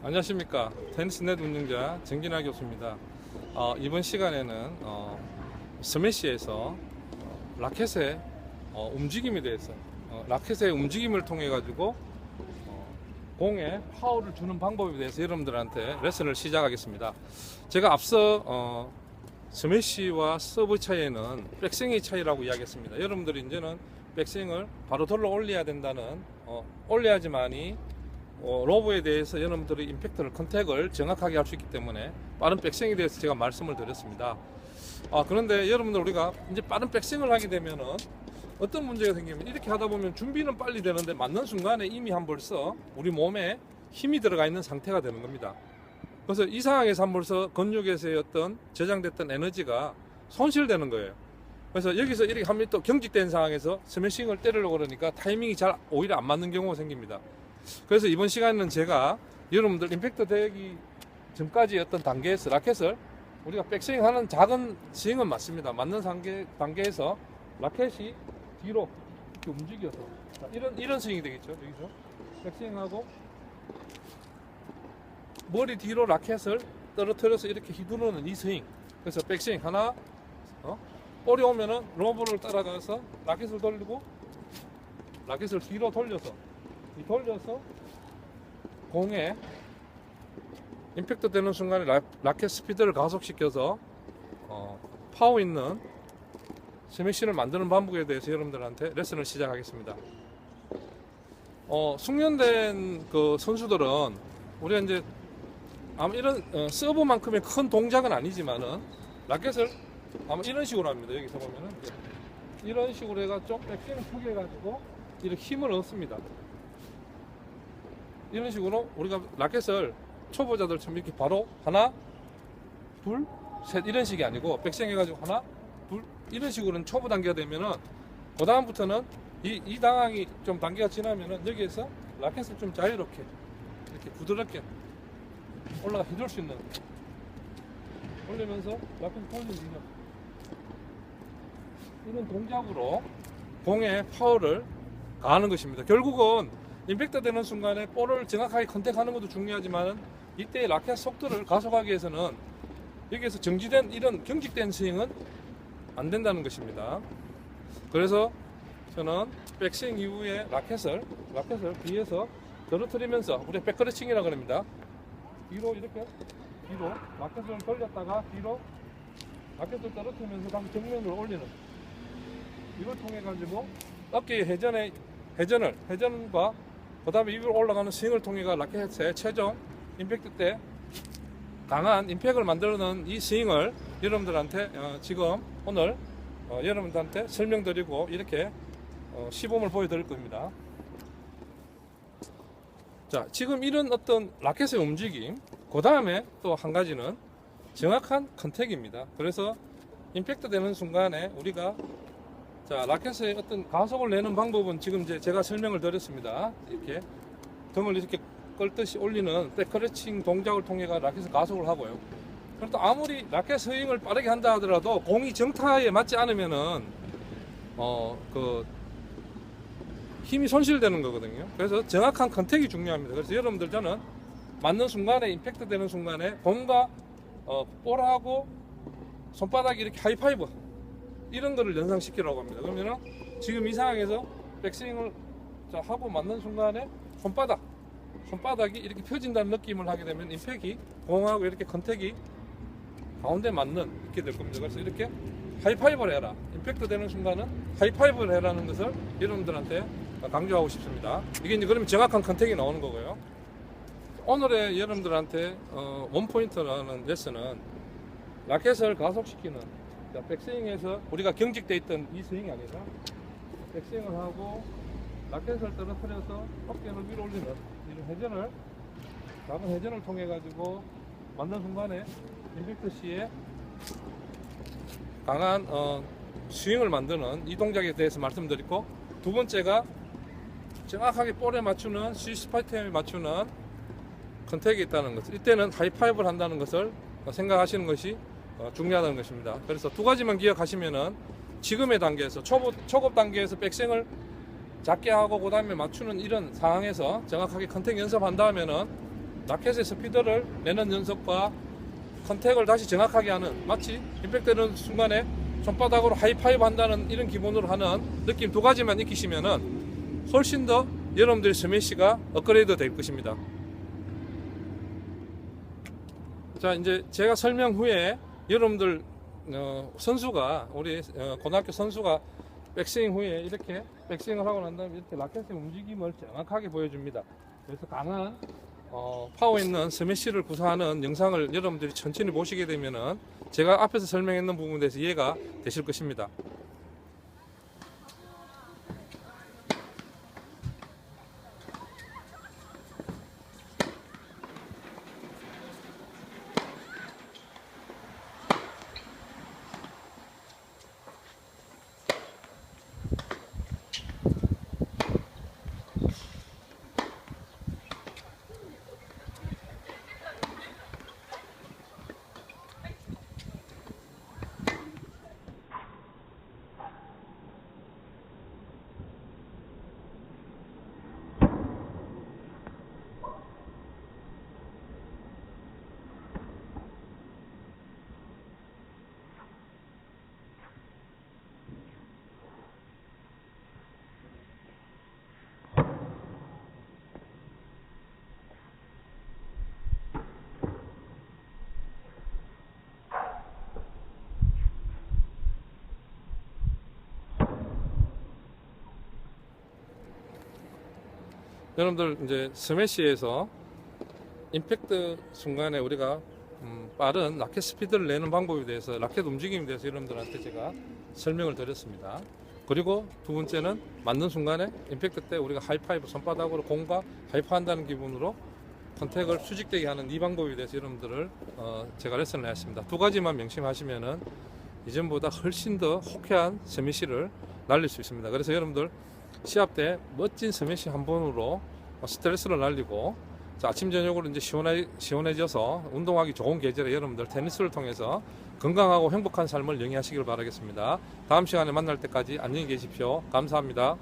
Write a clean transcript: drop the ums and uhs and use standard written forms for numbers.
안녕하십니까. 테니스넷 운영자 정진아 교수입니다. 이번 시간에는 스매시에서 라켓의 움직임에 대해서 라켓의 움직임을 통해 가지고 공에 파워를 주는 방법에 대해서 여러분들한테 레슨을 시작하겠습니다. 제가 앞서 스매시와 서브 차이는 백스윙의 차이라고 이야기했습니다. 여러분들이 이제는 백스윙을 바로 돌려 올려야 된다는 올려야지만이 로브에 대해서 여러분들의 임팩트를 컨택을 정확하게 할 수 있기 때문에 빠른 백스윙에 대해서 제가 말씀을 드렸습니다. 그런데 여러분들 우리가 이제 빠른 백스윙을 하게 되면은 어떤 문제가 생기면 이렇게 하다 보면 준비는 빨리 되는데 맞는 순간에 이미 한 벌써 우리 몸에 힘이 들어가 있는 상태가 되는 겁니다. 그래서 이 상황에서 한 벌써 근육에서의 어떤 저장됐던 에너지가 손실되는 거예요. 그래서 여기서 이렇게 하면 또 경직된 상황에서 스매싱을 때리려고 그러니까 타이밍이 잘 오히려 안 맞는 경우가 생깁니다. 그래서 이번 시간에는 제가 여러분들 임팩트 되기 전까지 어떤 단계에서 라켓을 우리가 백스윙 하는 작은 스윙은 맞습니다. 맞는 단계에서 라켓이 뒤로 이렇게 움직여서 이런 스윙이 되겠죠. 여기서 백스윙하고 머리 뒤로 라켓을 떨어뜨려서 이렇게 휘두르는 이 스윙. 그래서 백스윙 하나, 볼이 오면은 로브를 따라가서 라켓을 돌리고 라켓을 뒤로 돌려서 공에 임팩트 되는 순간에 라켓 스피드를 가속시켜서 파워 있는 스매시를 만드는 방법에 대해서 여러분들한테 레슨을 시작하겠습니다. 숙련된 그 선수들은 우리가 이제 아마 이런 서브만큼의 큰 동작은 아니지만은 라켓을 아마 이런 식으로 합니다. 여기서 보면은 이런 식으로 해가 좀 백스윙을 크게 해가지고 이렇게 힘을 얻습니다. 이런 식으로 우리가 라켓을 초보자들처럼 이렇게 바로 하나, 둘, 셋 이런 식이 아니고 백스윙 해가지고 하나, 둘 이런 식으로는 초보 단계가 되면은 그 다음부터는 이 당황이 좀 단계가 지나면은 여기에서 라켓을 좀 자유롭게 이렇게 부드럽게 올라가 해줄 수 있는 올리면서 라켓을 돌리는 이런 동작으로 공의 파워를 가하는 것입니다. 결국은 임팩트 되는 순간에 볼을 정확하게 컨택하는 것도 중요하지만 이때 라켓 속도를 가속하기 위해서는 여기에서 정지된 이런 경직된 스윙은 안 된다는 것입니다. 그래서 저는 백스윙 이후에 라켓을 뒤에서 떨어뜨리면서 우리 백커러칭이라고 합니다. 뒤로 이렇게 뒤로 라켓을 돌렸다가 뒤로 라켓을 떨어뜨리면서 다시 정면으로 올리는 이걸 통해 가지고 어깨의 회전과 그 다음에 위로 올라가는 스윙을 통해가 라켓의 최종 임팩트 때 강한 임팩트를 만들어내는 이 스윙을 여러분들한테 지금 오늘 여러분들한테 설명드리고 이렇게 시범을 보여드릴 겁니다. 자, 지금 이런 어떤 라켓의 움직임, 그 다음에 또 한 가지는 정확한 컨택입니다. 그래서 임팩트 되는 순간에 우리가 라켓의 어떤 가속을 내는 방법은 지금 이제 제가 설명을 드렸습니다. 이렇게 등을 이렇게 끌듯이 올리는 백커러칭 동작을 통해 라켓을 가속을 하고요. 그럼 또 아무리 라켓 스윙을 빠르게 한다 하더라도 공이 정타에 맞지 않으면은 그 힘이 손실되는 거거든요. 그래서 정확한 컨택이 중요합니다. 그래서 여러분들 저는 맞는 순간에 임팩트 되는 순간에 공과 볼하고 손바닥이 이렇게 하이파이브 이런 거를 연상시키라고 합니다. 그러면은 지금 이 상황에서 백스윙을 하고 맞는 순간에 손바닥이 이렇게 펴진다는 느낌을 하게 되면 임팩이 공하고 이렇게 컨택이 가운데 맞는 이렇게 될 겁니다. 그래서 이렇게 하이파이브를 해라. 임팩트 되는 순간은 하이파이브를 해라는 것을 여러분들한테 강조하고 싶습니다. 이게 이제 그러면 정확한 컨택이 나오는 거고요. 오늘의 여러분들한테 원포인트라는 레슨은 라켓을 가속시키는 백스윙에서 우리가 경직되어 있던 이 스윙이 아니라 백스윙을 하고 라켓을 떨어뜨려서 어깨를 위로 올리는 이런 작은 회전을 통해 가지고 맞는 순간에 임팩트 시에 강한 스윙을 만드는 이 동작에 대해서 말씀드리고, 두 번째가 정확하게 볼에 맞추는 스위스파이트에 맞추는 컨택이 있다는 것. 이때는 하이파이브를 한다는 것을 생각하시는 것이 중요하다는 것입니다. 그래서 두 가지만 기억하시면은 지금의 단계에서 초급 단계에서 백스윙을 작게 하고 그 다음에 맞추는 이런 상황에서 정확하게 컨택 연습한 다음에는 라켓의 스피드를 내는 연습과 컨택을 다시 정확하게 하는, 마치 임팩트 되는 순간에 손바닥으로 하이파이브 한다는 이런 기본으로 하는 느낌 두 가지만 익히시면은 훨씬 더 여러분들의 스매시가 업그레이드 될 것입니다. 자, 이제 제가 설명 후에 여러분들 선수가, 우리 고등학교 선수가 백스윙 후에 이렇게 백스윙을 하고 난 다음에 이렇게 라켓의 움직임을 정확하게 보여줍니다. 그래서 강한 파워 있는 스매시를 구사하는 영상을 여러분들이 천천히 보시게 되면은 제가 앞에서 설명했는 부분에 대해서 이해가 되실 것입니다. 여러분들 이제 스매시에서 임팩트 순간에 우리가 빠른 라켓 스피드를 내는 방법에 대해서, 라켓 움직임에 대해서 여러분들한테 제가 설명을 드렸습니다. 그리고 두 번째는 맞는 순간에 임팩트 때 우리가 하이파이브, 손바닥으로 공과 하이파한다는 기분으로 컨택을 수직되게 하는 이 방법에 대해서 여러분들을 제가 레슨을 했습니다. 두 가지만 명심하시면은 이전보다 훨씬 더 호쾌한 스매시를 날릴 수 있습니다. 그래서 여러분들 시합 때 멋진 스매시 한 번으로 스트레스를 날리고, 자, 아침 저녁으로 이제 시원해져서 운동하기 좋은 계절에 여러분들 테니스를 통해서 건강하고 행복한 삶을 영위하시길 바라겠습니다. 다음 시간에 만날 때까지 안녕히 계십시오. 감사합니다.